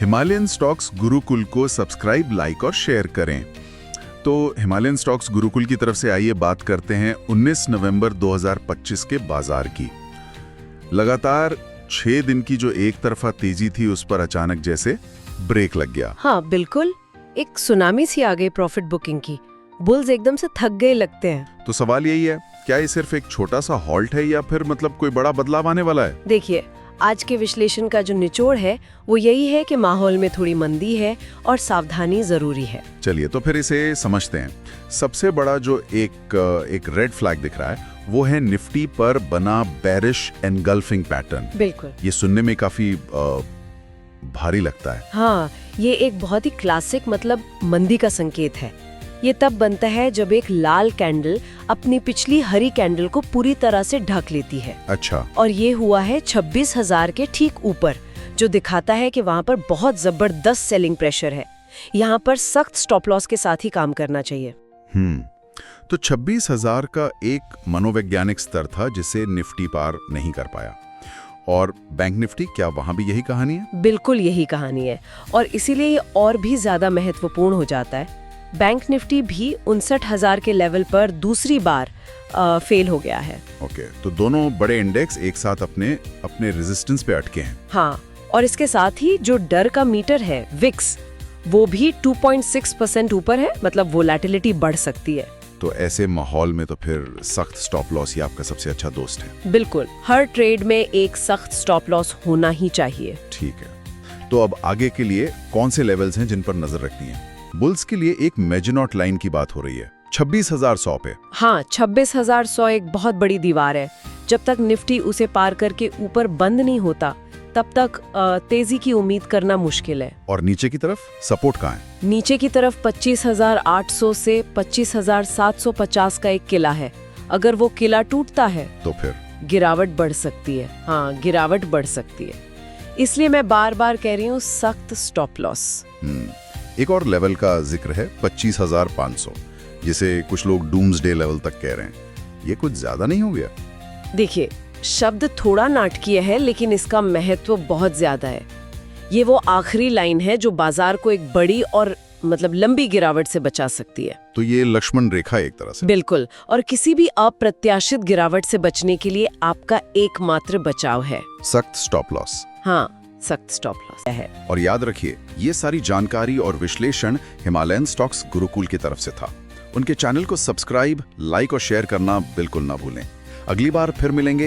Himalayan stocks Gurukul को subscribe, like और share करें। तो हिमालयन स्टॉक्स गुरुकुल की तरफ से आइए बात करते हैं 19 नवंबर 2025 के बाजार की। लगातार 6 दिन की जो एक तरफा तेजी थी उस पर अचानक जैसे ब्रेक लग गया। हाँ बिल्कुल, एक सुनामी सी आ गई प्रॉफिट बुकिंग की। बुल्स एकदम से थक गए लगते हैं। तो सवाल यही है, क्या ये सिर्फ एक छोटा सा हॉल्ट है या फिर मतलब कोई बड़ा बदलाव आने वाला है? देखिए, आज के विश्लेषण का जो निचोड़ है वो यही है कि माहौल में थोड़ी मंदी है और सावधानी जरूरी है। चलिए तो फिर इसे समझते हैं। सबसे बड़ा जो एक रेड फ्लैग दिख रहा है वो है निफ्टी पर बना बेरिश एनगल्फिंग पैटर्न। बिल्कुल, ये सुनने में काफी भारी लगता है। हाँ, ये एक बहुत ही क्लासिक मतलब मंदी का संकेत है। ये तब बनता है जब एक लाल कैंडल अपनी पिछली हरी कैंडल को पूरी तरह से ढक लेती है। अच्छा, और ये हुआ है 26,000 के ठीक ऊपर, जो दिखाता है कि वहाँ पर बहुत जबरदस्त सेलिंग प्रेशर है। यहाँ पर सख्त स्टॉप लॉस के साथ ही काम करना चाहिए। तो 26,000 का एक मनोवैज्ञानिक स्तर था जिसे निफ्टी पार नहीं कर पाया। और बैंक निफ्टी, क्या वहां भी यही कहानी है? बिल्कुल यही कहानी है, और इसीलिए ये और भी ज्यादा महत्वपूर्ण हो जाता है। बैंक निफ्टी भी 59,000 के लेवल पर दूसरी बार फेल हो गया है। ओके, तो दोनों बड़े इंडेक्स एक साथ अपने रेजिस्टेंस पे अटके हैं। हाँ, और इसके साथ ही जो डर का मीटर है विक्स, वो भी 2.6% ऊपर है। मतलब वोलेटिलिटी बढ़ सकती है। तो ऐसे माहौल में तो फिर सख्त स्टॉप लॉस ही आपका सबसे अच्छा दोस्त है। बिल्कुल, हर ट्रेड में एक सख्त स्टॉप लॉस होना ही चाहिए। ठीक है, तो अब आगे के लिए कौन से लेवल्स हैं जिन पर नजर रखनी है? बुल्स के लिए एक मेजनॉट लाइन की बात हो रही है 26,100 पे। हाँ, 26,100 एक बहुत बड़ी दीवार है। जब तक निफ्टी उसे पार करके ऊपर बंद नहीं होता तब तक तेजी की उम्मीद करना मुश्किल है। और नीचे की तरफ सपोर्ट कहाँ है? नीचे की तरफ 25,800 से 25,750 का एक किला है। अगर वो किला टूटता है तो फिर गिरावट बढ़ सकती है। हाँ, गिरावट बढ़ सकती है। इसलिए मैं बार बार कह रही हूँ सख्त स्टॉप लॉस। एक और लेवल का जिक्र है 25,500, जिसे कुछ लोग डूम्सडे लेवल तक कह रहे हैं। ये कुछ ज्यादा नहीं हो गया? देखिए, शब्द थोड़ा नाटकीय है लेकिन इसका महत्व बहुत ज्यादा है। ये वो आखिरी लाइन है जो बाजार को एक बड़ी और मतलब लंबी गिरावट से बचा सकती है। तो ये लक्ष्मण रेखा एक तरह से। बिल्कुल, और किसी भी अप्रत्याशित गिरावट से बचने के लिए आपका एकमात्र बचाव है सख्त स्टॉप लॉस। हाँ, सख्त स्टॉप लॉस है। और याद रखिए, ये सारी जानकारी और विश्लेषण हिमालयन स्टॉक्स गुरुकुल की तरफ से था। उनके चैनल को सब्सक्राइब, लाइक और शेयर करना बिल्कुल ना भूलें। अगली बार फिर मिलेंगे